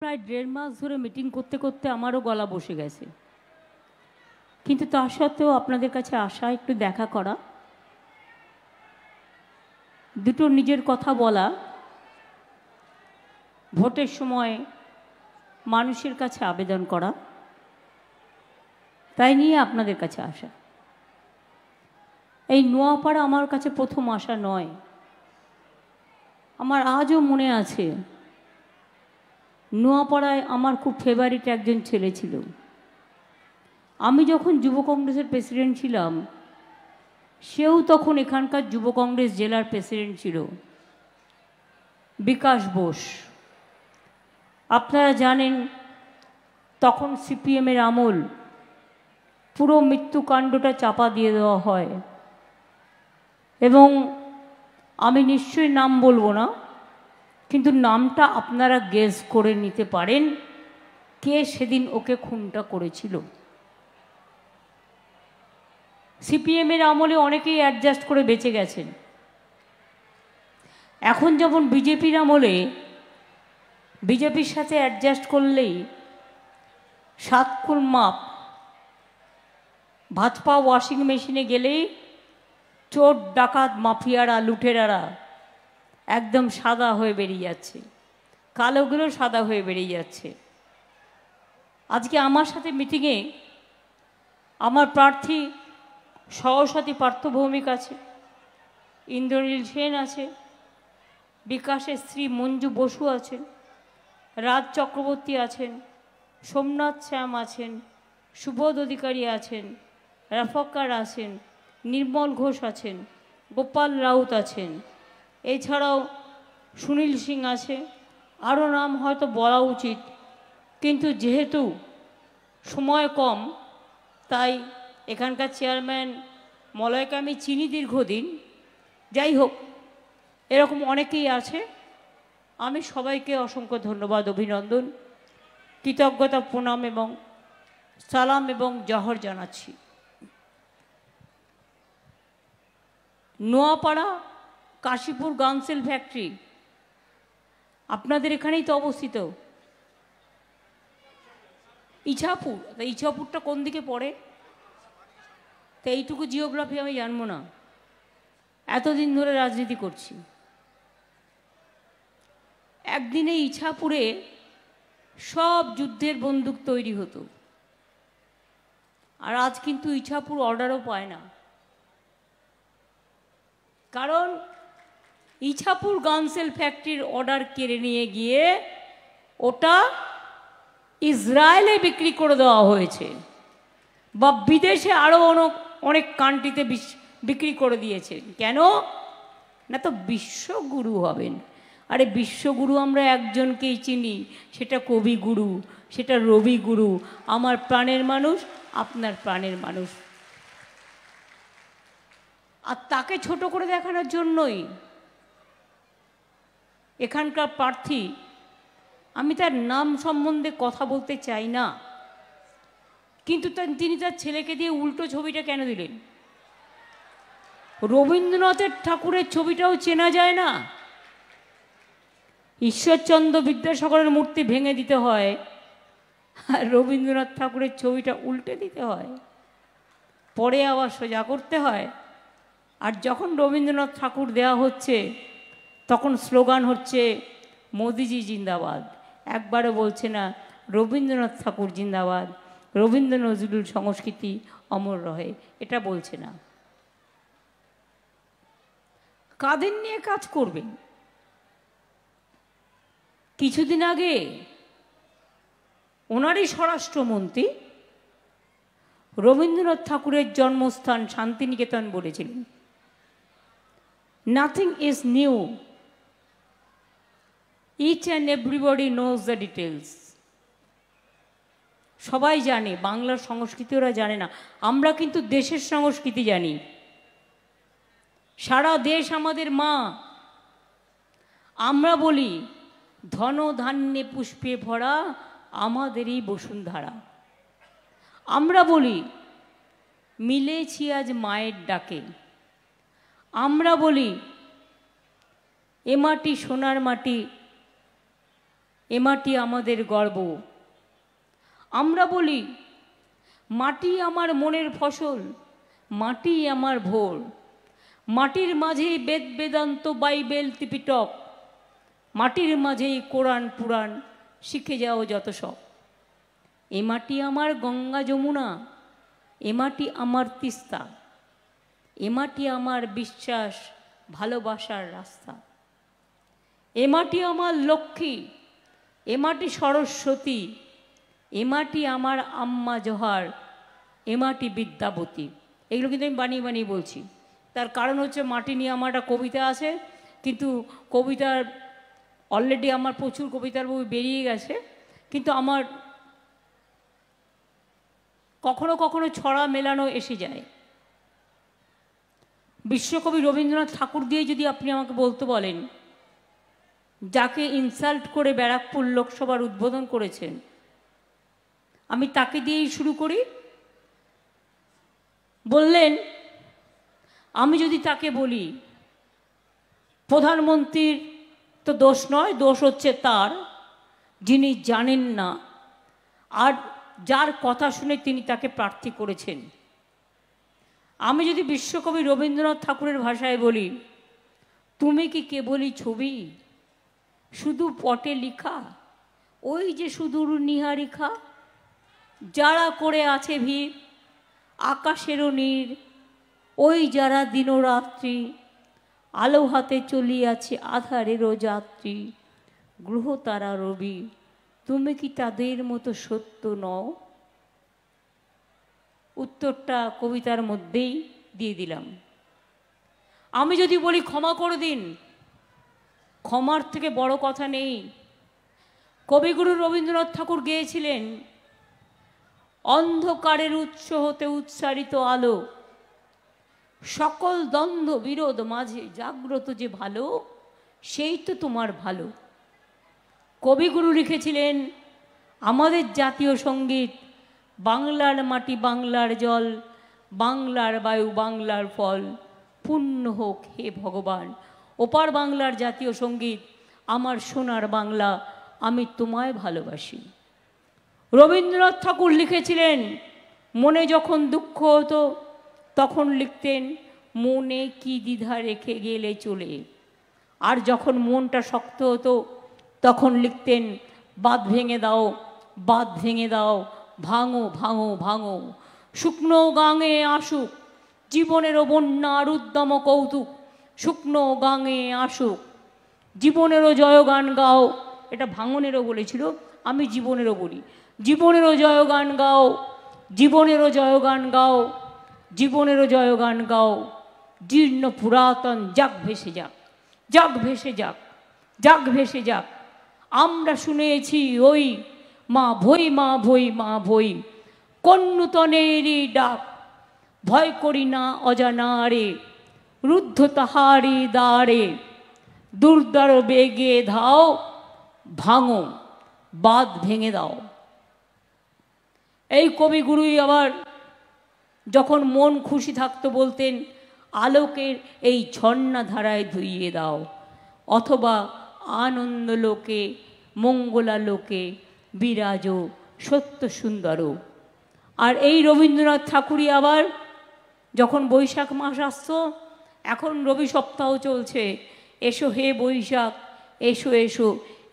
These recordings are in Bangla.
প্রায় 1.5 মাস ধরে মিটিং করতে করতে আমারও গলা বসে গেছে, কিন্তু তা সত্ত্বেও আপনাদের কাছে আসা, একটু দেখা করা, দুটো নিজের কথা বলা, ভোটের সময় মানুষের কাছে আবেদন করা, তাই নিয়ে আপনাদের কাছে আসা। এই নোয়াপাড়া আমার কাছে প্রথম আসা নয়, আমার আজও মনে আছে নোয়াপাড়ায় আমার খুব ফেভারিট একজন ছেলে ছিল। আমি যখন যুব কংগ্রেসের প্রেসিডেন্ট ছিলাম, সেও তখন এখানকার যুব কংগ্রেস জেলার প্রেসিডেন্ট ছিল, বিকাশ বোস। আপনারা জানেন তখন সিপিএমের আমল, পুরো মৃত্যুকাণ্ডটা চাপা দিয়ে দেওয়া হয়, এবং আমি নিশ্চয়ই নাম বলবো না, কিন্তু নামটা আপনারা গেস করে নিতে পারেন কে সেদিন ওকে খুনটা করেছিল। সিপিএমের আমলে অনেকেই অ্যাডজাস্ট করে বেঁচে গেছেন। এখন যেমন বিজেপির আমলে বিজেপির সাথে অ্যাডজাস্ট করলেই 7 কুল মাপ, ভাত পা ওয়াশিং মেশিনে গেলেই চোর ডাকাত মাফিয়ারা লুটেরারা একদম সাদা হয়ে বেরিয়ে যাচ্ছে, কালোগুলো সাদা হয়ে বেরিয়ে যাচ্ছে। আজকে আমার সাথে মিটিংয়ে আমার প্রার্থী সহসাথী পার্থ ভৌমিক আছে, ইন্দ্রনীল সেন আছে, বিকাশের স্ত্রী মঞ্জু বসু আছেন, রাজ চক্রবর্তী আছেন, সোমনাথ শ্যাম আছেন, সুবোধ অধিকারী আছেন, রাফাক্কার আছেন, নির্মল ঘোষ আছেন, গোপাল রাউত আছেন, এছাড়াও সুনীল সিং আছে। আরও নাম হয়তো বলা উচিত, কিন্তু যেহেতু সময় কম, তাই এখানকার চেয়ারম্যান মলয়কে আমি চিনি দীর্ঘদিন। যাই হোক, এরকম অনেকেই আছে। আমি সবাইকে অসংখ্য ধন্যবাদ, অভিনন্দন, কৃতজ্ঞতা, প্রণাম এবং সালাম এবং জহর জানাচ্ছি। নোয়াপাড়া কাশীপুর গানসেল ফ্যাক্টরি আপনাদের এখানেই তো অবস্থিত। ইছাপুর, ইছাপুরটা কোন দিকে পড়ে? তো এইটুকু জিওগ্রাফি আমি জানবো না, এতদিন ধরে রাজনীতি করছি। একদিনে ইছাপুরে সব যুদ্ধের বন্দুক তৈরি হতো, আর আজ কিন্তু ইছাপুর অর্ডারও পায় না, কারণ ইছাপুর গানসেল ফ্যাক্টরির অর্ডার কেড়ে নিয়ে গিয়ে ওটা ইসরায়েলে বিক্রি করে দেওয়া হয়েছে, বা বিদেশে আরও অনেক কান্ট্রিতে বিক্রি করে দিয়েছে। কেন না? তো বিশ্বগুরু হবেন। আরে বিশ্বগুরু আমরা একজনকেই চিনি, সেটা কবিগুরু, সেটা রবিগুরু, আমার প্রাণের মানুষ, আপনার প্রাণের মানুষ। আর তাকে ছোট করে দেখানোর জন্যই এখানকার প্রার্থী, আমি তার নাম সম্বন্ধে কথা বলতে চাই না, কিন্তু তিনি তার ছেলেকে দিয়ে উল্টো ছবিটা কেন দিলেন? রবীন্দ্রনাথের ঠাকুরের ছবিটাও চেনা যায় না, ঈশ্বরচন্দ্র বিদ্যাসাগরের মূর্তি ভেঙে দিতে হয়, আর রবীন্দ্রনাথ ঠাকুরের ছবিটা উল্টে দিতে হয়, পরে আবার সোজা করতে হয়। আর যখন রবীন্দ্রনাথ ঠাকুর দেওয়া হচ্ছে, তখন স্লোগান হচ্ছে মোদিজি জিন্দাবাদ, একবারও বলছে না রবীন্দ্রনাথ ঠাকুর জিন্দাবাদ, রবীন্দ্র নজরুল সংস্কৃতি অমর রহে, এটা বলছে না। কাদের নিয়ে কাজ করবেন? কিছুদিন আগে ওনারই স্বরাষ্ট্রমন্ত্রী রবীন্দ্রনাথ ঠাকুরের জন্মস্থান শান্তিনিকেতন বলেছিলেন, nothing is new, each and everybody knows the details. সবাই জানে, বাংলার সংস্কৃতি ওরা জানে না, আমরা কিন্তু দেশের সংস্কৃতি জানি। সারা দেশ আমাদের মা। আমরা বলি ধন ধান্যে পুষ্পে ভরা আমাদেরই বসুন্ধরা। আমরা বলি মিলেছি আজ মায়ের ডাকে। আমরা বলি এ মাটি সোনার মাটি, এ মাটি আমাদের গর্ব। আমরা বলি মাটি আমার মনের ফসল, মাটি আমার ভোর, মাটির মাঝেই বেদ বেদান্ত বাইবেল ত্রিপিটক, মাটির মাঝেই কোরআন পুরাণ, শিখে যাও যত সব। এ মাটি আমার গঙ্গা যমুনা, এ মাটি আমার তিস্তা, এ মাটি আমার বিশ্বাস ভালোবাসার রাস্তা। এ মাটি আমার লক্ষ্মী, এ মাটি সরস্বতী, এ মাটি আমার আম্মা জোহার, এ মাটি বিদ্যাবতী। এগুলো কিন্তু আমি বানিয়ে বানিয়ে বলছি। তার কারণ হচ্ছে মাটি নিয়ে আমার একটা কবিতা আছে, কিন্তু কবিতার অলরেডি আমার প্রচুর কবিতার বই বেরিয়ে গেছে, কিন্তু আমার কখনো কখনো ছড়া মেলানো এসে যায়। বিশ্বকবি রবীন্দ্রনাথ ঠাকুর দিয়ে যদি আপনি আমাকে বলতে বলেন, যাকে ইনসাল্ট করে ব্যারাকপুর লোকসভার উদ্বোধন করেছেন, আমি তাকে দিয়েই শুরু করি। বললেন, আমি যদি তাকে বলি প্রধানমন্ত্রীর তো দোষ নয়, দোষ হচ্ছে তার, যিনি জানেন না আর যার কথা শুনে তিনি তাকে প্রার্থী করেছেন। আমি যদি বিশ্বকবি রবীন্দ্রনাথ ঠাকুরের ভাষায় বলি, তুমি কি কেবলই ছবি, শুধু পটে লিখা, ওই যে সুদূর নিহারিকা, যারা করে আছে ভিড় আকাশেরও নীর, ওই যারা দিনরাত্রি আলো হাতে চলিয়াছে আধারেরও যাত্রী, গ্রহ তারা রবি, তুমি কি তাদের মতো সত্য নও? উত্তরটা কবিতার মধ্যেই দিয়ে দিলাম। আমি যদি বলি ক্ষমা করে দিন, ক্ষমার থেকে বড় কথা নেই। কবিগুরু রবীন্দ্রনাথ ঠাকুর গেয়েছিলেন, অন্ধকারের উৎস হতে উৎসারিত আলো, সকল দ্বন্দ্ব বিরোধ মাঝে জাগ্রত যে ভালো, সেই তো তোমার ভালো। কবিগুরু লিখেছিলেন আমাদের জাতীয় সঙ্গীত, বাংলার মাটি বাংলার জল, বাংলার বায়ু বাংলার ফল, পুণ্য হোক হে ভগবান। ওপার বাংলার জাতীয় সঙ্গীত, আমার সোনার বাংলা, আমি তোমায় ভালোবাসি। রবীন্দ্রনাথ ঠাকুর লিখেছিলেন, মনে যখন দুঃখ হতো তখন লিখতেন, মনে কি দ্বিধা রেখে গেলে চলে। আর যখন মনটা শক্ত হতো তখন লিখতেন, বাঁধ ভেঙে দাও, বাঁধ ভেঙে দাও, ভাঙো ভাঙো ভাঙো, শুকনো গাঙে আসুক জীবনেরও বন্যার উদ্যম কৌতুক, শুকনো গাঙে আসুক জীবনেরও জয়গান গাও। এটা ভাঙনেরও বলেছিল, আমি জীবনেরও বলি, জীবনেরও জয়গান গাও, জীবনেরও জয়গান গাও, জীবনেরও জয়গান গাও, জীর্ণ পুরাতন যাক ভেসে যাক, যাক ভেসে যাক, যাক ভেসে যাক। আমরা শুনেছি ওই মা ভই মা ভই মা ভই, কোন নূতনেরই ডাক, ভয় করি না অজানারে, রুদ্ধ তাহারি দ্বারে, দুর্দার বেগে ধাও, ভাঙো বাঁধ ভেঙে দাও। এই কবিগুরুই আবার যখন মন খুশি থাকতো বলতেন, আলোকের এই ঝর্ণা ধারায় ধুইয়ে দাও, অথবা আনন্দ লোকে মঙ্গলা লোকে বিরাজ সত্য সুন্দর। আর এই রবীন্দ্রনাথ ঠাকুরই আবার যখন বৈশাখ মাস আসত, এখন রবি সপ্তাহ চলছে, এসো হে বৈশাখ এসো এসো,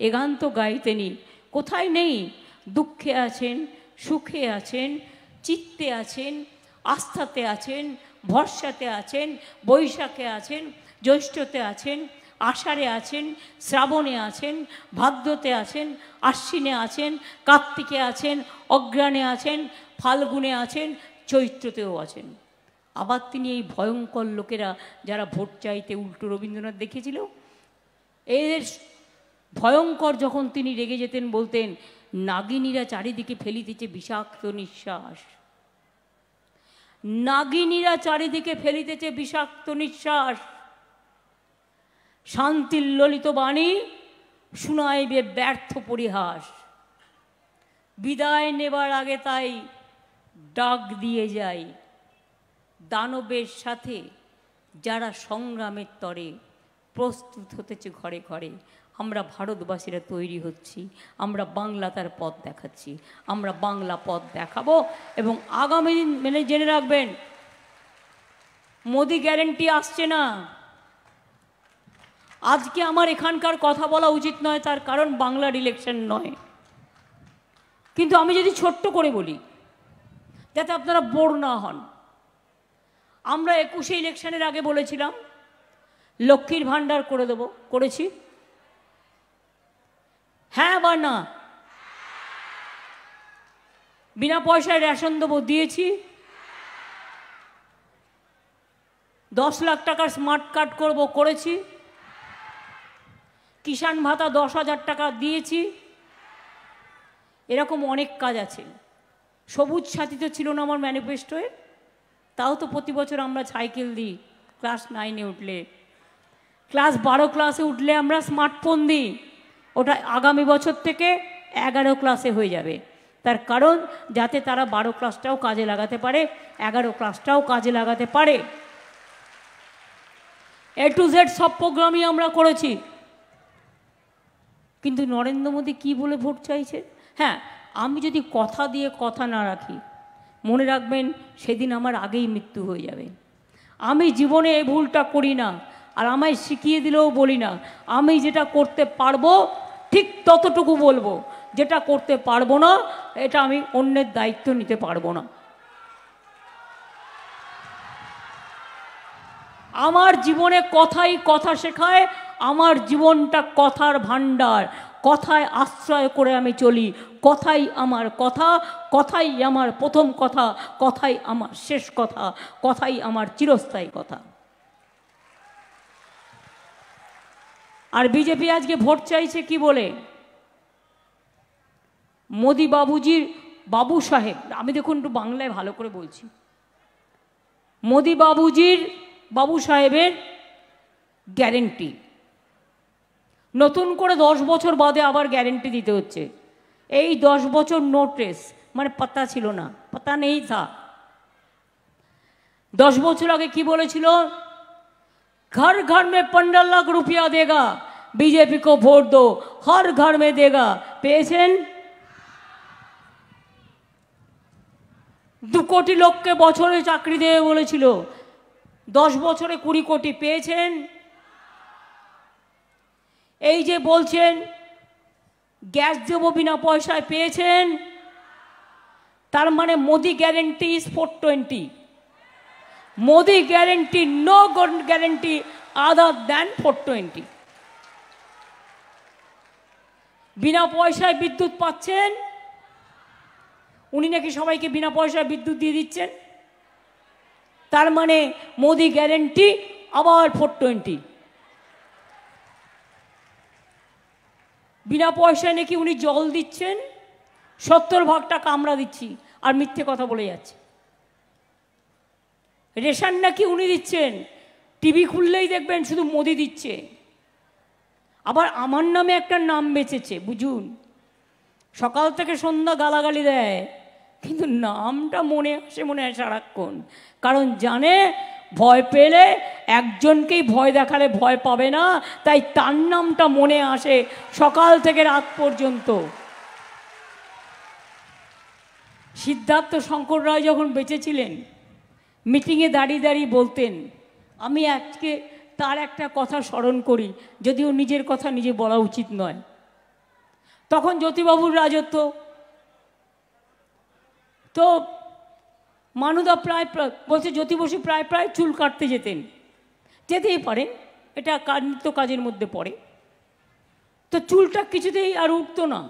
এ গান তো গাইতেনি, কোথায় নেই, দুঃখে আছেন, সুখে আছেন, চিত্তে আছেন, আস্থাতে আছেন, ভরসাতে আছেন, বৈশাখে আছেন, জ্যৈষ্ঠতে আছেন, আষাঢ়ে আছেন, শ্রাবণে আছেন, ভাদ্রতে আছেন, আশ্বিনে আছেন, কার্তিকে আছেন, অগ্রহায়ণে আছেন, ফাল্গুনে আছেন, চৈত্রতেও আছেন। আবার তিনি এই ভয়ঙ্কর লোকেরা যারা ভোট চাইতে উল্টো রবীন্দ্রনাথ দেখেছিল, এর ভয়ঙ্কর যখন তিনি রেগে যেতেন বলতেন, নাগিনীরা চারিদিকে ফেলিতেছে বিষাক্ত নিঃশ্বাস, নাগিনীরা চারিদিকে ফেলিতেছে বিষাক্ত নিঃশ্বাস, শান্তির ললিত বাণী শুনাইবে ব্যর্থ পরিহাস। বিদায় নেবার আগে তাই ডাক দিয়ে যায়, দানবের সাথে যারা সংগ্রামের তরে প্রস্তুত হতেছে ঘরে ঘরে, আমরা ভারতবাসীরা তৈরি হচ্ছি, আমরা বাংলা তার পথ দেখাচ্ছি, আমরা বাংলা পথ দেখাবো। এবং আগামী দিন মেনে জেনে রাখবেন, মোদি গ্যারেন্টি আসছে না। আজকে আমার এখানকার কথা বলা উচিত নয়, তার কারণ বাংলার ইলেকশন নয়, কিন্তু আমি যদি ছোট্ট করে বলি যাতে আপনারা বোর না হন। আমরা 21শে ইলেকশনের আগে বলেছিলাম লক্ষ্মীর ভাণ্ডার করে দেবো, করেছি? হ্যাঁ বা না? বিনা পয়সায় রেশন দেবো, দিয়েছি? 10 লাখ টাকার স্মার্ট কার্ড করব, করেছি? কিষাণ ভাতা 10,000 টাকা দিয়েছি? এরকম অনেক কাজ আছে। সবুজ সাথী তো ছিল না আমার ম্যানিফেস্টোয়, তাও তো প্রতি বছর আমরা সাইকেল দিই। ক্লাস 9-এ উঠলে, ক্লাস 12 ক্লাসে উঠলে আমরা স্মার্টফোন দিই। ওটা আগামী বছর থেকে 11 ক্লাসে হয়ে যাবে। তার কারণ যাতে তারা 12 ক্লাসটাও কাজে লাগাতে পারে, 11 ক্লাসটাও কাজে লাগাতে পারে। A to Z সব প্রোগ্রামই আমরা করেছি। কিন্তু নরেন্দ্র মোদী কী বলে ভোট চাইছে? হ্যাঁ, আমি যদি কথা দিয়ে কথা না রাখি, মনে রাখবেন সেদিন আমার আগেই মৃত্যু হয়ে যাবে। আমি জীবনে এই ভুলটা করি না, আর আমায় শিখিয়ে দিলেও বলি না। আমি যেটা করতে পারবো ঠিক ততটুকু বলবো, যেটা করতে পারবো না এটা আমি অন্যের দায়িত্ব নিতে পারবো না। আমার জীবনে কথাই কথা শেখায়, আমার জীবনটা কথার ভাণ্ডার। কথায় আশ্রয় করে আমি চলি, কথাই আমার কথা, কথাই আমার প্রথম কথা, কথাই আমার শেষ কথা, কথাই আমার চিরস্থায়ী কথা। আর বিজেপি আজকে ভোট চাইছে কি বলে? মোদি বাবুজির বাবু সাহেব, আমি দেখুন একটু বাংলায় ভালো করে বলছি, মোদি বাবুজির বাবু সাহেবের গ্যারেন্টি নতুন করে 10 বছর বাদে আবার গ্যারেন্টি দিতে হচ্ছে। এই 10 বছর নোটিস মানে পাতা ছিল না, পাতা নেই থা। 10 বছর আগে কি বলেছিল? घर घर में 15 लाख रुपया देगा, बीजेपी को वोट दो, हर घर में देगा। পেয়েছেন? 2 কোটি লোককে বছরে চাকরি দেবে বলেছিল, 10 বছরে 20 কোটি পেয়েছেন? এই যে বলছেন গ্যাস দেবো বিনা পয়সায়, পেয়েছেন? তার মানে Modi guarantee is 420। Modi guarantee, no guarantee other than 420। বিনা পয়সায় বিদ্যুৎ পাচ্ছেন, উনি নাকি সবাইকে বিনা পয়সায় বিদ্যুৎ দিয়ে দিচ্ছেন। তার মানে মোদি গ্যারেন্টি আবার 420। বিনা পয়সায় নাকি উনি জল দিচ্ছেন, 70 টাকা আমরা দিচ্ছি, আর মিথ্যে কথা বলে যাচ্ছে। রেশন নাকি উনি দিচ্ছেন, টিভি খুললেই দেখবেন শুধু মোদি দিচ্ছে। আবার আমার নামে একটা নাম বেঁচেছে, বুঝুন, সকাল থেকে সন্ধ্যা গালাগালি দেয়, কিন্তু নামটা মনে আসে, মনে হয় সারাক্ষণ। কারণ জানে ভয় পেলে একজনকেই ভয় দেখালে ভয় পাবে না, তাই তার নামটা মনে আসে সকাল থেকে রাত পর্যন্ত। সিদ্ধার্থ শঙ্কর রায় যখন বেঁচে ছিলেন, মিটিংয়ে দাঁড়িয়ে দাঁড়িয়ে বলতেন, আমি আজকে তার একটা কথা স্মরণ করি, যদিও নিজের কথা নিজে বলা উচিত নয়। তখন জ্যোতিবাবুর রাজত্ব, তো মানুদা প্রায় বলছে জ্যোতি বসু প্রায় প্রায় চুল কাটতে যেতেই পারেন, এটা নিত্য কাজের মধ্যে পড়ে। তো চুলটা কিছুতেই আর উঠতো না,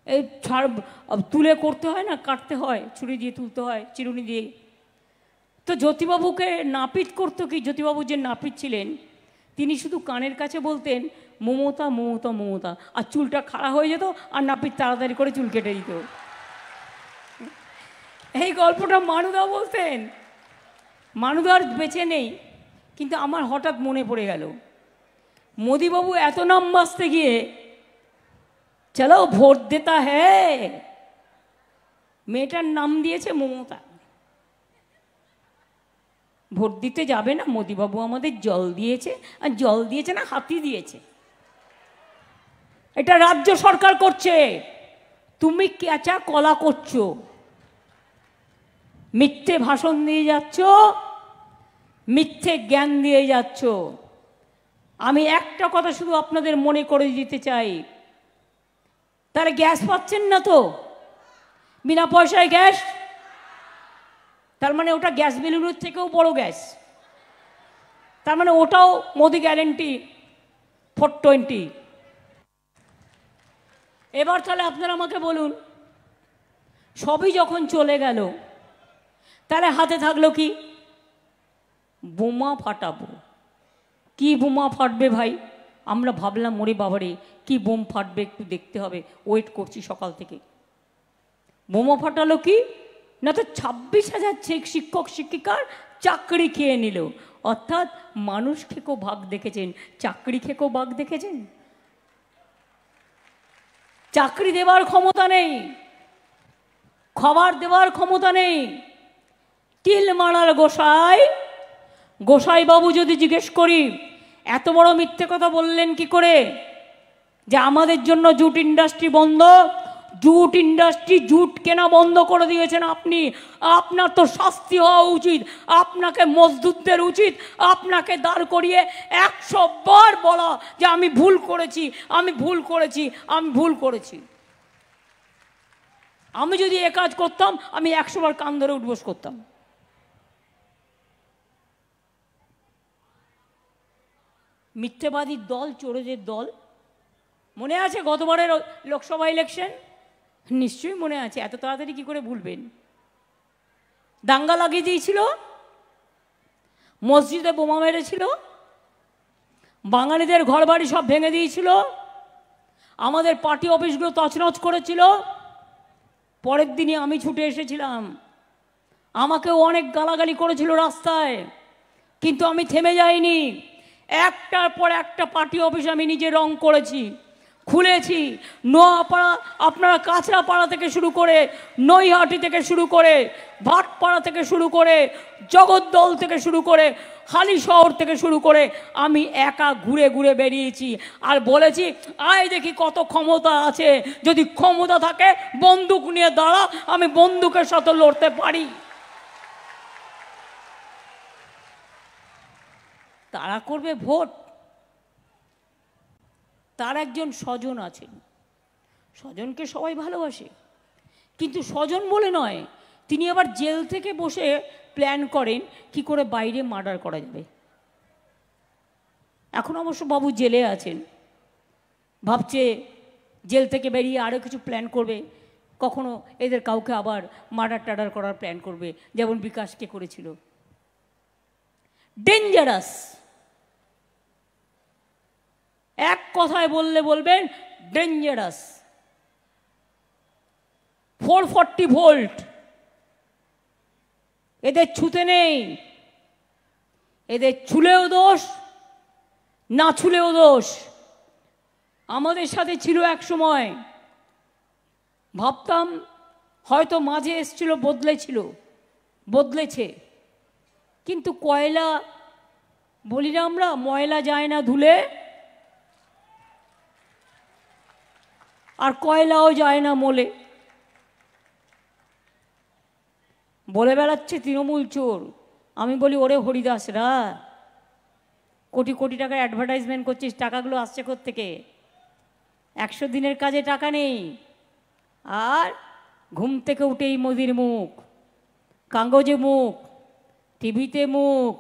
এই তুলে করতে হয় না, কাটতে হয়, ছুরি দিয়ে তুলতে হয়, চিরুনি দিয়ে। তো জ্যোতিবাবুকে নাপিত করতো কি, জ্যোতিবাবু যে নাপিত ছিলেন তিনি শুধু কানের কাছে বলতেন মমতা মমতা মমতা, আর চুলটা খাড়া হয়ে যেত, আর নাপিত তাড়াতাড়ি করে চুল কেটে দিত। এই গল্পটা মানুদা বলতেন। মানুদা আর বেঁচে নেই, কিন্তু আমার হঠাৎ মনে পড়ে গেল, মোদিবাবু এত নাম বাঁচতে গিয়ে চলো ভোট দেতা হ্যাঁ, মেয়েটার নাম দিয়েছে মমতা। ভোট দিতে যাবে না, মোদিবাবু আমাদের জল দিয়েছে, আর জল দিয়েছে না হাতি দিয়েছে। এটা রাজ্য সরকার করছে। তুমি কেঁচা কলা করছো, মিথ্যে ভাষণ দিয়ে যাচ্ছ, মিথ্যে জ্ঞান দিয়ে যাচ্ছ। আমি একটা কথা শুধু আপনাদের মনে করে দিতে চাই, তারা গ্যাস পাচ্ছেন না তো, বিনা পয়সায় গ্যাস, তার মানে ওটা গ্যাস বেলুনের থেকেও বড় গ্যাস, তার মানে ওটাও মোদি গ্যারেন্টি 420। এবার তাহলে আপনারা আমাকে বলুন, সবই যখন চলে গেল তাহলে হাতে থাকলো কি? বোমা ফাটাবো। কি বোমা ফাটবে ভাই? আমরা ভাবলাম ওরে বাবারে কি বোম ফাটবে, একটু দেখতে হবে, ওয়েট করছি সকাল থেকে। বোমা ফাটালো কি না, তো 26,000 শিক্ষক শিক্ষিকার চাকরি খেয়ে নিল। অর্থাৎ মানুষ খেকেও ভাগ দেখেছেন, চাকরি খেকেও ভাগ দেখেছেন। চাকরি দেওয়ার ক্ষমতা নেই, খাবার দেওয়ার ক্ষমতা নেই। তিল মারার গোসাই বাবু যদি জিজ্ঞেস করি এত বড় মিথ্যে কথা বললেন কি করে যে আমাদের জন্য জুট ইন্ডাস্ট্রি বন্ধ? জুট ইন্ডাস্ট্রি, জুট কেনা বন্ধ করে দিয়েছেন আপনি। আপনার তো শাস্তি হওয়া উচিত, আপনাকে মজদুরদের উচিত আপনাকে দাঁড় করিয়ে 100 বার বলা যে আমি ভুল করেছি, আমি ভুল করেছি, আমি ভুল করেছি। আমি যদি এ কাজ করতাম আমি 100 বার কান ধরে উঠবোস করতাম। মিথ্যেবাদীর দল, চোরেদের দল। মনে আছে গতবারের লোকসভা ইলেকশন? নিশ্চয়ই মনে আছে, এত তাড়াতাড়ি কি করে ভুলবেন? দাঙ্গা লাগিয়ে দিয়েছিল, মসজিদে বোমা মেরেছিল, বাঙালিদের ঘর বাড়ি সব ভেঙে দিয়েছিল, আমাদের পার্টি অফিসগুলো তছনছ করেছিল। পরের দিনই আমি ছুটে এসেছিলাম, আমাকেও অনেক গালাগালি করেছিল রাস্তায়, কিন্তু আমি থেমে যাইনি। একটার পর একটা পার্টি অফিস আমি নিজে রং করেছি, খুলেছি। নোয়াপাড়া, আপনারা কাঁচরাপাড়া থেকে শুরু করে, নৈহাটি থেকে শুরু করে, ভাটপাড়া থেকে শুরু করে, জগদ্দল থেকে শুরু করে, হালিশহর থেকে শুরু করে আমি একা ঘুরে ঘুরে বেরিয়েছি আর বলেছি আয় দেখি কত ক্ষমতা আছে, যদি ক্ষমতা থাকে বন্দুক নিয়ে দাঁড়া, আমি বন্দুকের সাথে লড়তে পারি। তারা করবে ভোট, তার একজন স্বজন আছেন, স্বজনকে সবাই ভালোবাসে, কিন্তু স্বজন বলে নয়, তিনি আবার জেল থেকে বসে প্ল্যান করেন কি করে বাইরে মার্ডার করা যাবে। এখন অবশ্য বাবু জেলে আছেন, ভাবছে জেল থেকে বেরিয়ে আরও কিছু প্ল্যান করবে, কখনো এদের কাউকে আবার মার্ডার টার্ডার করার প্ল্যান করবে, যেমন বিকাশকে করেছিল। ডেঞ্জারাস। এক কথায় বললে বলবেন ডেঞ্জারাস। 440 ভোল্ট এদের ছুতে নেই, এদের ছুলেও দোষ, না ছুলেও দোষ। আমাদের সাথে ছিল এক সময়, ভাবতাম হয়তো মাঝে এসছিল, বদলেছে, কিন্তু কয়লা বলি না আমরা, ময়লা যায় না ধুলে, আর কয়লাও যায় না মোলে। বলে বেড়াচ্ছে তৃণমূল চোর। আমি বলি ওরে হরিদাসরা, কোটি কোটি টাকার অ্যাডভার্টাইজমেন্ট করছিস, টাকাগুলো আসছে কোত্থেকে? 100 দিনের কাজে টাকা নেই, আর ঘুম থেকে উঠেই মোদির মুখ, কাগজে মুখ, টিভিতে মুখ,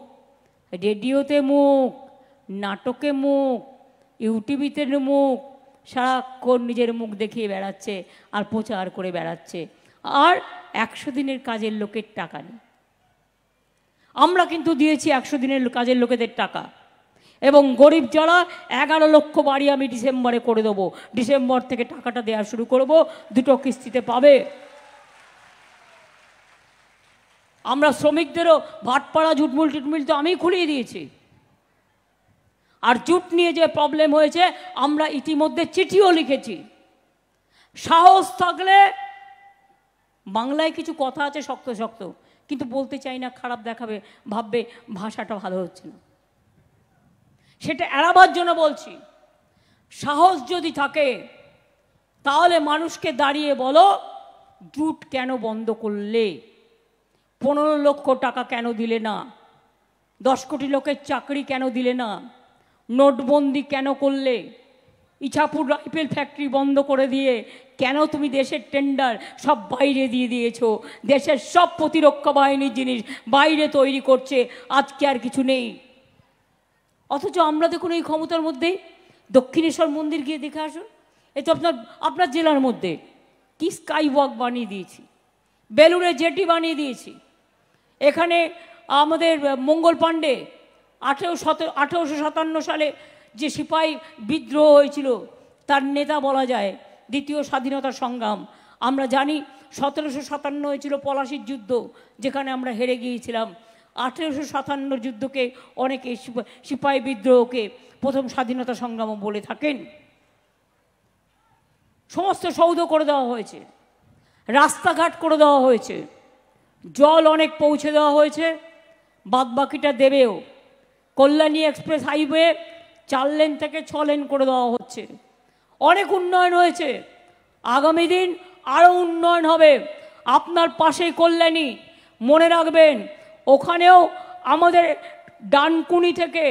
রেডিওতে মুখ, নাটকে মুখ, ইউটিউবিতে মুখ, সারাক্ষণ নিজের মুখ দেখিয়ে বেড়াচ্ছে আর প্রচার করে বেড়াচ্ছে, আর 100 দিনের কাজের লোকের টাকা নেই। আমরা কিন্তু দিয়েছি 100 দিনের কাজের লোকেদের টাকা, এবং গরিব যারা 11 লক্ষ বাড়ি আমি ডিসেম্বরে করে দেবো, ডিসেম্বর থেকে টাকাটা দেওয়া শুরু করব, 2টো কিস্তিতে পাবে। আমরা শ্রমিকদেরও ভাটপাড়া জুট মিল তো আমি খুলিয়ে দিয়েছি। আর জুট নিয়ে যে প্রবলেম হয়েছে আমরা ইতিমধ্যে চিঠিও লিখেছি। সাহস থাকলে, বাংলায় কিছু কথা আছে শক্ত শক্ত, কিন্তু বলতে চাই না, খারাপ দেখাবে, ভাববে ভাষাটা ভালো হচ্ছে না, সেটা এড়াবার জন্য বলছি। সাহস যদি থাকে তাহলে মানুষকে দাঁড়িয়ে বলো, জুট কেন বন্ধ করলে? 15 লক্ষ টাকা কেন দিলে না? 10 কোটি লোকের চাকরি কেন দিলে না? নোটবন্দি কেন করলে? ইছাপুর রাইফেল ফ্যাক্টরি বন্ধ করে দিয়ে কেন তুমি দেশের টেন্ডার সব বাইরে দিয়ে দিয়েছো? দেশের সব প্রতিরক্ষা বাহিনীর জিনিস বাইরে তৈরি করছে, আজকে আর কিছু নেই। অথচ আমরা দেখুন এই ক্ষমতার মধ্যে দক্ষিণেশ্বর মন্দির গিয়ে দেখে আসুন, এই তো আপনার জেলার মধ্যে কি স্কাই ওয়াক বানিয়ে দিয়েছি, বেলুড়ে জেটি বানিয়ে দিয়েছি। এখানে আমাদের মঙ্গল পাণ্ডে 1857 সালে যে সিপাহী বিদ্রোহ হয়েছিল তার নেতা বলা যায়, দ্বিতীয় স্বাধীনতা সংগ্রাম। আমরা জানি 1757 হয়েছিল পলাশির যুদ্ধ, যেখানে আমরা হেরে গিয়েছিলাম। 1857 যুদ্ধকে অনেকে সিপাহী বিদ্রোহকে প্রথম স্বাধীনতা সংগ্রামও বলে থাকেন। সমস্ত সৌধ করে দেওয়া হয়েছে, রাস্তাঘাট করে দেওয়া হয়েছে, জল অনেক পৌঁছে দেওয়া হয়েছে, বাদবাকিটা দেবেও। কল্যাণী এক্সপ্রেস হাইওয়ে 4 লেন থেকে 6 লেন করে দেওয়া হচ্ছে। অনেক উন্নয়ন হয়েছে, আগামী দিন আরও উন্নয়ন হবে। আপনার পাশেই কল্যাণী, মনে রাখবেন ওখানেও আমাদের ডানকুনি থেকে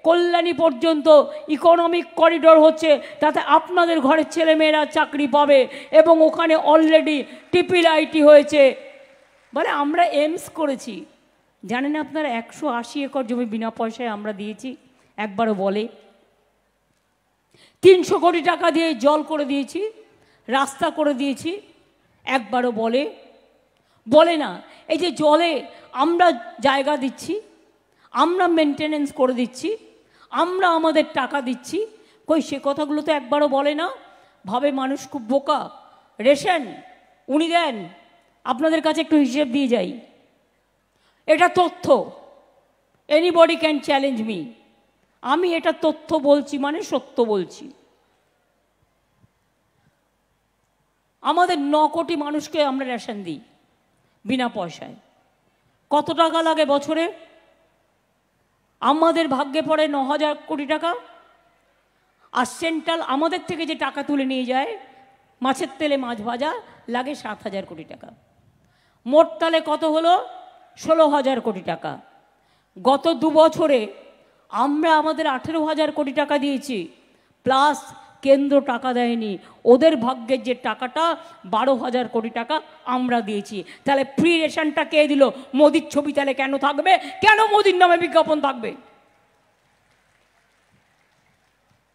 কল্যাণী পর্যন্ত ইকোনমিক করিডোর হচ্ছে, তাতে আপনাদের ঘরের ছেলেমেয়েরা চাকরি পাবে। এবং ওখানে অলরেডি ট্রিপল আইটি হয়েছে। বলে আমরা এইমস করেছি, জানেন আপনারা 180 একর জমি বিনা পয়সায় আমরা দিয়েছি। একবারও বলে 300 কোটি টাকা দিয়ে জল করে দিয়েছি, রাস্তা করে দিয়েছি। একবারও বলে না। এই যে জলে আমরা জায়গা দিচ্ছি, আমরা মেনটেনেন্স করে দিচ্ছি, আমরা আমাদের টাকা দিচ্ছি, কই সে কথাগুলো তো একবারও বলে না। ভাবে মানুষ খুব বোকা। রেশন উনি দেন, আপনাদের কাছে একটু হিসেব দিয়ে যাই। এটা তথ্য, এনিবডি ক্যান চ্যালেঞ্জ মি। আমি এটা তথ্য বলছি মানে সত্য বলছি। আমাদের 9 কোটি মানুষকে আমরা রেশন দিই বিনা পয়সায়। কত টাকা লাগে বছরে? আমাদের ভাগ্যে পড়ে 9,000 কোটি টাকা। আর সেন্ট্রাল আমাদের থেকে যে টাকা তুলে নিয়ে যায়, মাছের তেলে মাছ ভাজা, লাগে 7,000 কোটি টাকা। মোট তালে কত হলো? 16,000 কোটি টাকা। গত 2 বছরে আমরা আমাদের 18,000 কোটি টাকা দিয়েছি, প্লাস কেন্দ্র টাকা দেয়নি। ওদের ভাগ্যের যে টাকাটা 12,000 কোটি টাকা আমরা দিয়েছি। তাহলে ফ্রি রেশনটা কে দিল? মোদির ছবি তাহলে কেন থাকবে? কেন মোদির নামে বিজ্ঞাপন থাকবে?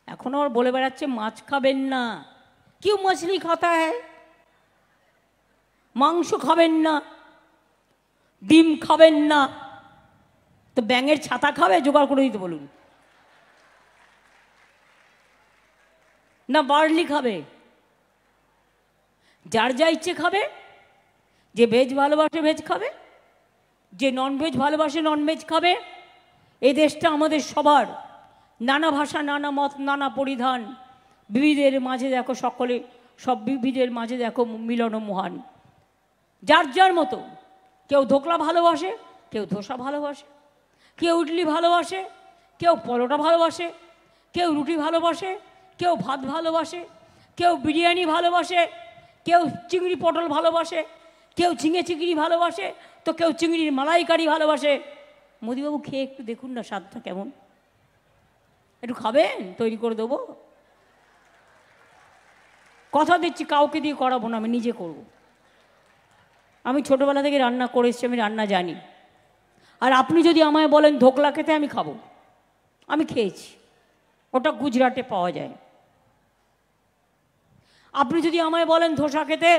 এখন আর বলে বেড়াচ্ছে মাছ খাবেন না। কেউ মাছলি খাতা হ্যায়? মাংস খাবেন না, ডিম খাবেন না, তো ব্যাঙের ছাতা খাবে? জোগাড় করে দিতে বলুন না। বার্লি খাবে? যার যা ইচ্ছে খাবে। যে ভেজ ভালোবাসে ভেজ খাবে, যে ননভেজ ভালোবাসে ননভেজ খাবে। এই দেশটা আমাদের সবার। নানা ভাষা, নানা মত, নানা পরিধান, বিবিধের মাঝে দেখো সকলে, সব বিবিধের মাঝে দেখো মিলন মহান। যার যার মতো। কেউ ধোকলা ভালোবাসে, কেউ ধোসা ভালোবাসে, কেউ ইডলি ভালোবাসে, কেউ পরোটা ভালোবাসে, কেউ রুটি ভালোবাসে, কেউ ভাত ভালোবাসে, কেউ বিরিয়ানি ভালোবাসে, কেউ চিংড়ি পটল ভালোবাসে, কেউ ঝিঙে চিংড়ি ভালোবাসে, তো কেউ চিংড়ির মালাইকারি ভালোবাসে। মোদিবাবু খেয়ে একটু দেখুন না স্বাদটা কেমন, একটু খাবেন? তৈরি করে দেবো। কথা দিচ্ছি কাউকে দিয়ে করাবো না, আমি নিজে করব। আমি ছোটোবেলা থেকে রান্না করে এসেছি, আমি রান্না জানি। আর আপনি যদি আমায় বলেন ধোকলা খেতে, আমি খাবো। আমি খেয়েছি, ওটা গুজরাটে পাওয়া যায়। আপনি যদি আমায় বলেন ধোসা খেতে,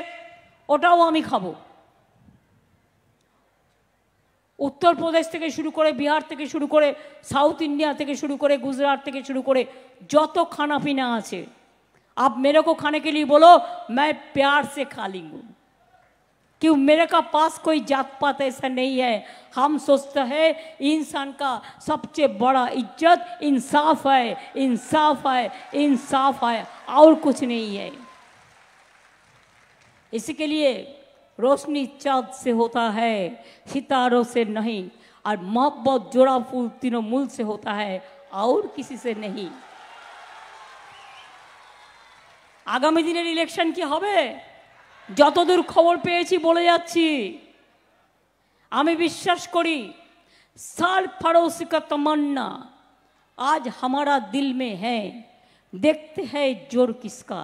ওটাও আমি খাবো। উত্তরপ্রদেশ থেকে শুরু করে, বিহার থেকে শুরু করে, সাউথ ইন্ডিয়া থেকে শুরু করে, গুজরাট থেকে শুরু করে যত খানা পিনা আছে, आप मेरे को खाने के लिए बोलो, मैं प्यार से खा लूँगा। क्यों? मेरे का पास कोई जात पात ऐसा नहीं है। हम सोचते हैं इंसान का सबसे बड़ा इज्जत इंसाफ है, इंसाफ है, इंसाफ है, और कुछ नहीं है। इसके लिए रोशनी चाँद से होता है, सितारों से नहीं, और मोहब्बत जोड़ा फूल तीनों मूल से होता है, और किसी से नहीं। আগামী দিনের ইলেকশন কি হবে? যতদূর খবর পেয়েছি বলে যাচ্ছি, আমি বিশ্বাস করি सरफरोशी का तमन्ना आज हमारा दिल में है, देखते हैं जोर किसका,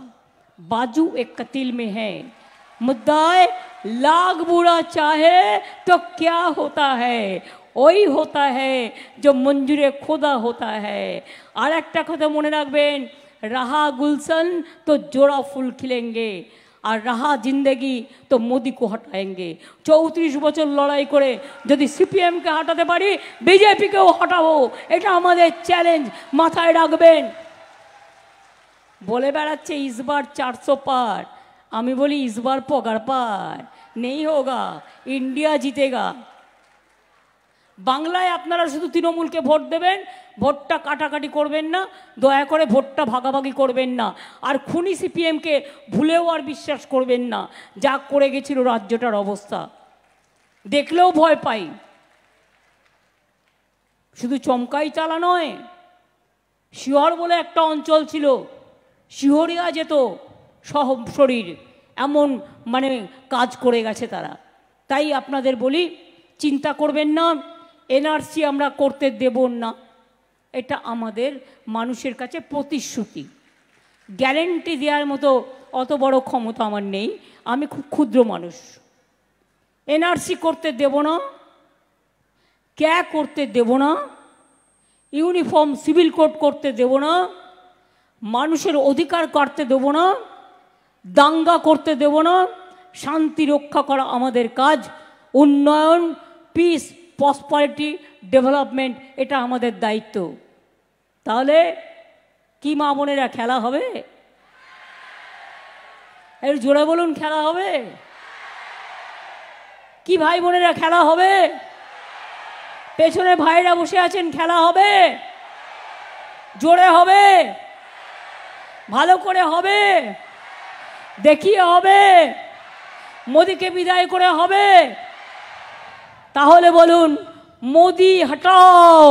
बाजू एक कतील में है, मुद्दाए लाख बुरा चाहे तो क्या होता है, वही होता है जो मंजूरे खुदा होता है। और एक कथा मने राखबेन, रहा गुलशन तो जोड़ा फूल खिलेंगे, और रहा जिंदगी तो मोदी को हटाएंगे। 34 বছর লড়াই করে যদি সিপিএম কে হটাতে পারি, বিজেপি কেও হটাবো, এটা আমাদের চ্যালেঞ্জ, মাথায় রাখবেন। বলে বেড়াচ্ছে इस बार 400 पार, আমি বলি इस बार पगार पार नहीं होगा, इंडिया जीतेगा। বাংলায় আপনারা শুধু তৃণমূলকে ভোট দেবেন, ভোটটা কাটাকাটি করবেন না, দয়া করে ভোটটা ভাগাভাগি করবেন না। আর খুনি সিপিএমকে ভুলেও আর বিশ্বাস করবেন না, যা করে গেছিল রাজ্যটার অবস্থা দেখলেও ভয় পাই। শুধু চমকাই চালা নয়, শিহর বলে একটা অঞ্চল ছিল, শিহরিয়া যেত সহ শরীর, এমন মানে কাজ করে গেছে তারা। তাই আপনাদের বলি, চিন্তা করবেন না, এনআরসি আমরা করতে দেব না, এটা আমাদের মানুষের কাছে প্রতিশ্রুতি। গ্যারেন্টি দেওয়ার মতো অত বড় ক্ষমতা আমার নেই, আমি খুব ক্ষুদ্র মানুষ। এনআরসি করতে দেব না, ক্যা করতে দেব না, ইউনিফর্ম সিভিল কোড করতে দেব না, মানুষের অধিকার কাটতে দেব না, দাঙ্গা করতে দেব না। শান্তি রক্ষা করা আমাদের কাজ, উন্নয়ন, পিস, প্রসপারিটি, ডেভেলপমেন্ট, এটা আমাদের দায়িত্ব। তাহলে কি মা বোনেরা খেলা হবে? এর জোরে বলুন, খেলা হবে? কি ভাই বোনেরা খেলা হবে? পেছনে ভাইরা বসে আছেন, খেলা হবে? জোরে হবে, ভালো করে হবে, দেখিয়ে হবে, মোদিকে বিদায় করে হবে। তাহলে বলুন, मोदी हटाओ,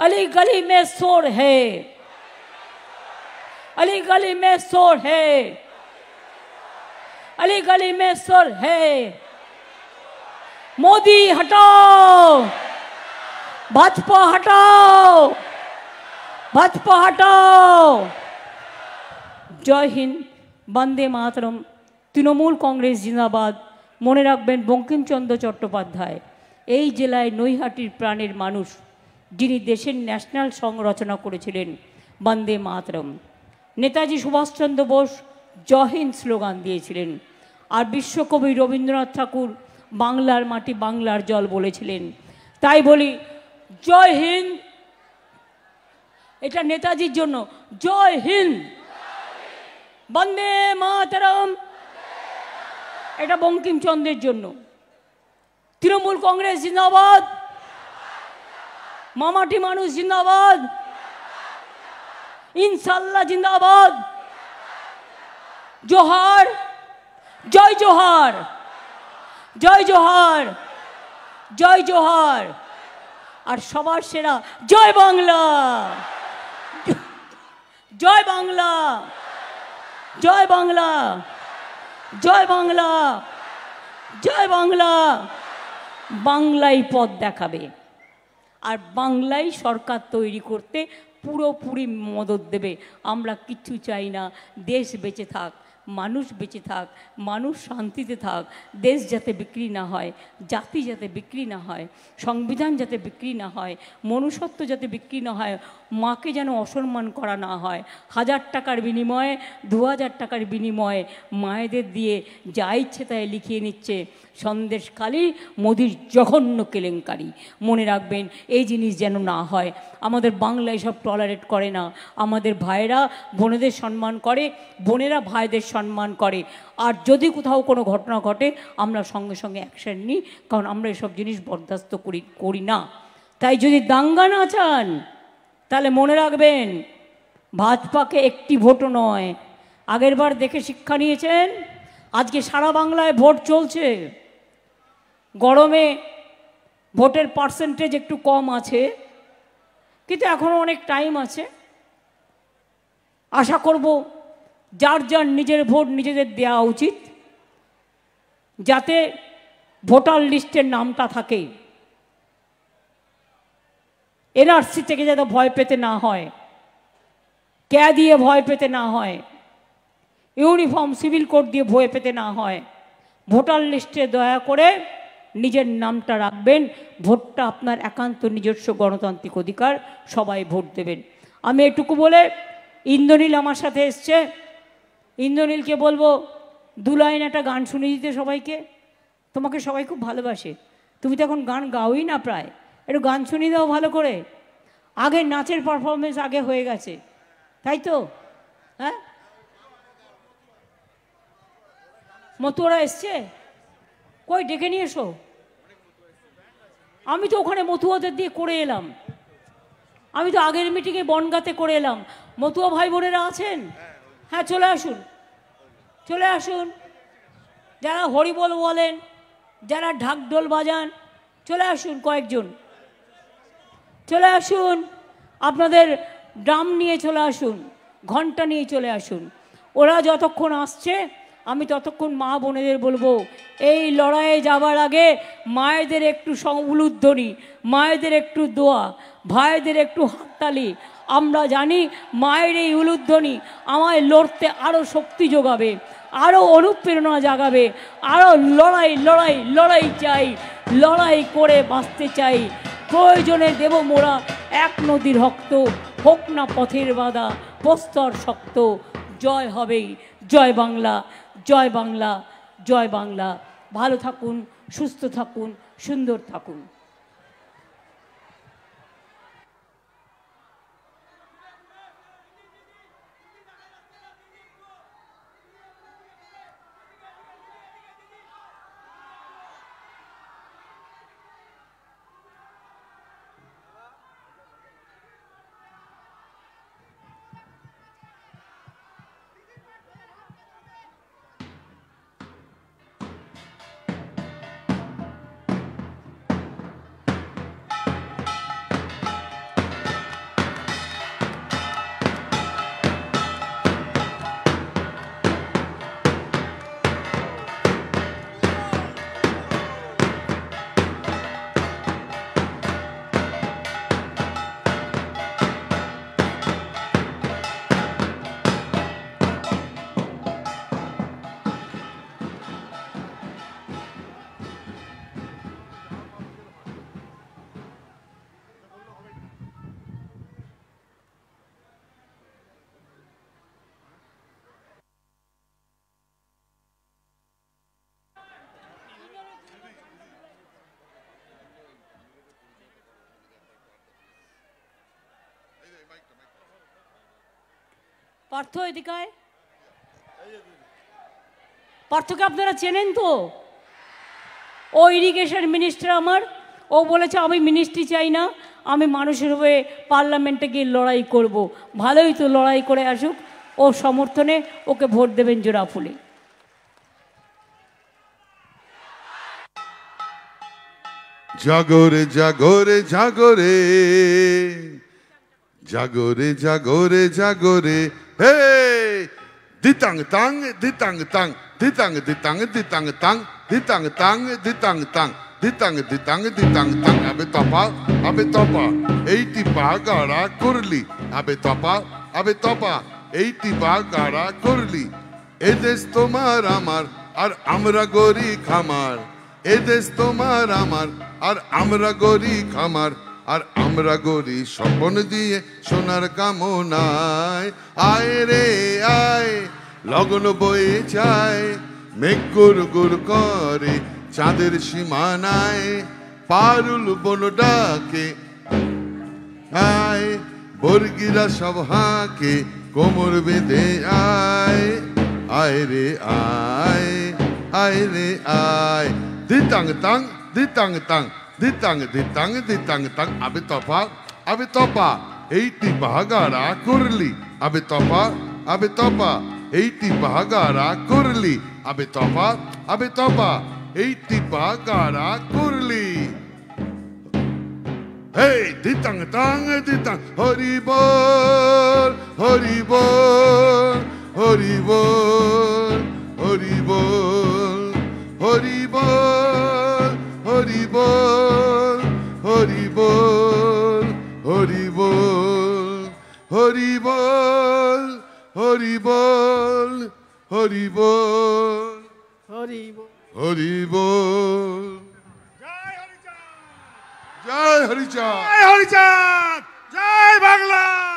अली गली में शोर है, अली गली में शोर है, अली गली में शोर है, मोदी हटाओ, भाजपा हटाओ, भाजपा हटाओ। जय हिंद, वंदे मातरम, तृणमूल कांग्रेस जिंदाबाद। মনে রাখবেন, বঙ্কিমচন্দ্র চট্টোপাধ্যায় এই জেলায় নৈহাটির প্রাণের মানুষ, যিনি দেশের ন্যাশনাল সং রচনা করেছিলেন বন্দে মাতরম। নেতাজি সুভাষচন্দ্র বোস জয় হিন্দ স্লোগান দিয়েছিলেন। আর বিশ্বকবি রবীন্দ্রনাথ ঠাকুর বাংলার মাটি বাংলার জল বলেছিলেন। তাই বলি, জয় হিন্দ, এটা নেতাজির জন্য, জয় হিন্দ, বন্দে মাতরম, এটা বঙ্কিমচন্দ্রের জন্য। তৃণমূল কংগ্রেস জিন্দাবাদ, মামাটি মানুষ জিন্দাবাদ, ইনশাল্লাহ জিন্দাবাদ, জোহার, জয় জোহার, জয় জোহার, জয় জোহার। আর সবার সেরা, জয় বাংলা, জয় বাংলা, জয় বাংলা, জয় বাংলা, জয় বাংলা। বাংলাই পথ দেখাবে, আর বাংলাই সরকার তৈরি করতে পুরোপুরি মদত দেবে। আমরা কিচ্ছু চাই না, দেশ বেঁচে থাক, মানুষ বেঁচে থাক, মানুষ শান্তিতে থাক, দেশ যাতে বিক্রি না হয়, জাতি যাতে বিক্রি না হয়, সংবিধান যাতে বিক্রি না হয়, মনুষ্যত্ব যাতে বিক্রি না হয়, মাকে যেন অসম্মান করা না হয়। 1000 টাকার বিনিময়ে, 2000 টাকার বিনিময়ে মায়েদের দিয়ে যা ইচ্ছে তাই লিখিয়ে নিচ্ছে সন্দেশখালি মোদির জঘন্য কেলেঙ্কারি। মনে রাখবেন, এই জিনিস যেন না হয়। আমাদের বাংলা এসব টলারেট করে না। আমাদের ভাইরা বোনেদের সম্মান করে, বোনেরা ভাইদের সম্মান করে। আর যদি কোথাও কোনো ঘটনা ঘটে, আমরা সঙ্গে সঙ্গে অ্যাকশন নিই, কারণ আমরা এসব জিনিস বরদাস্ত করি না। তাই যদি দাঙ্গা না চান, তাহলে মনে রাখবেন, ভাজপাকে একটি ভোটও নয়। আগের বার দেখে শিক্ষা নিয়েছেন, আজকে সারা বাংলায় ভোট চলছে। গরমে ভোটের পার্সেন্টেজ একটু কম আছে, কিন্তু এখনও অনেক টাইম আছে। আশা করব যার যার নিজের ভোট নিজেদের দেওয়া উচিত, যাতে ভোটার লিস্টের নামটা থাকে। এনআরসি থেকে যাতে ভয় পেতে না হয়, ক্যা দিয়ে ভয় পেতে না হয়, ইউনিফর্ম সিভিল কোড দিয়ে ভয় পেতে না হয়। ভোটার লিস্টে দয়া করে নিজের নামটা রাখবেন। ভোটটা আপনার একান্ত নিজস্ব গণতান্ত্রিক অধিকার, সবাই ভোট দেবেন। আমি এটুকু বলে, ইন্দ্রনীল আমার সাথে এসছে, ইন্দ্রনীলকে বলবো 2 লাইন একটা গান শুনিয়ে দিতে সবাইকে। তোমাকে সবাই খুব ভালোবাসে, তুমি তো এখন গান গাওই না প্রায়, একটু গান শুনিয়ে দাও ভালো করে। আগে নাচের পারফরমেন্স আগে হয়ে গেছে, তাই তো? হ্যাঁ, মতুয়ারা এসছে, কই ডেকে নিয়ে এসো। আমি তো ওখানে মতুয়াদের দিয়ে করে এলাম, আমি তো আগের মিটিংয়ে বনগাঁতে করে এলাম। মতুয়া ভাই বোনেরা আছেন? হ্যাঁ, চলে আসুন, চলে আসুন। যারা হরিবোল বলেন, যারা ঢাকঢোল বাজান, চলে আসুন, কয়েকজন চলে আসুন। আপনাদের ড্রাম নিয়ে চলে আসুন, ঘন্টা নিয়ে চলে আসুন। ওরা যতক্ষণ আসছে আমি ততক্ষণ মা বোনেদের বলবো, এই লড়াইয়ে যাবার আগে মায়েদের একটু উলুধ্বনি, মায়েদের একটু দোয়া, ভাইদের একটু হাততালি। আমরা জানি মায়ের এই উলুধ্বনি আমায় লড়তে আরও শক্তি যোগাবে, আরও অনুপ্রেরণা জাগাবে, আরও লড়াই লড়াই লড়াই চাই, লড়াই করে বাঁচতে চাই। প্রয়োজনে দেব মোরা এক নদীর রক্ত, হোক না পথের বাধা প্রস্তর শক্ত। জয় হবেই, জয় বাংলা, জয় বাংলা, জয় বাংলা। ভালো থাকুন, সুস্থ থাকুন, সুন্দর থাকুন। পার্থ এদিকায়, পার্থকে আপনারা চেনেন তো? ও ইরিগেশন মিনিস্টার আমার। ও বলেছে আমি মিনিস্ট্রি চাই না, আমি মানুষের হয়ে পার্লামেন্টে গিয়ে লড়াই করব। ভালোই তো, লড়াই করে আসুক, ও সমর্থনে ওকে ভোট দেবেন জোড়া ফুলে। জাগরে জাগরে জাগরে জাগরে জাগরে জাগরে হে দিতাং তাং দিতাং তাং দিতাং দিতাং দিতাং তাং দিতাং তাং দিতাং তাং দিতাং দিতাং দিতাং তাং। আবে তপা এইটি পা গাড়া করলি, আবে তপা এইটি পা গাড়া করলি। এ দেশ তোমার আমার আর আমরা গরি খামার, এ দেশ তোমার আমার আর আমরা গরি খামার, আর আমরা গরি স্বপন দিয়ে সোনার কামনায়। আয় রে আয় লগন বয়ে যায়, মেঘ গুর গুর করে চাঁদের সীমানায়, পারুল বন ডাকে আয়, বর্গিরা সব হাঁকে কোমর বেঁধে আয়। আয় রে আয়, আয় রে আয়। দিতাং তাং দিতাং তাং দিতাং দিতাং দিতাং তাং। আবে তপা এইটি বাগারা করলি, আবে তপা এইটি বাগারা করলি, আবে তপা এইটি বাগারা করলি। Hey, ditang tang ditang, Hari bol, Hari bol, Hari bol, Hari bol, Hari bol, Hari bol, Hari bol, Hari bol, Hari bol, Hari bol, Hari bol, Hari বল। Hari bol. জয় হরিচাঁদ, জয় হরিচাঁদ জয় হরিচাঁদ, জয় বাংলা।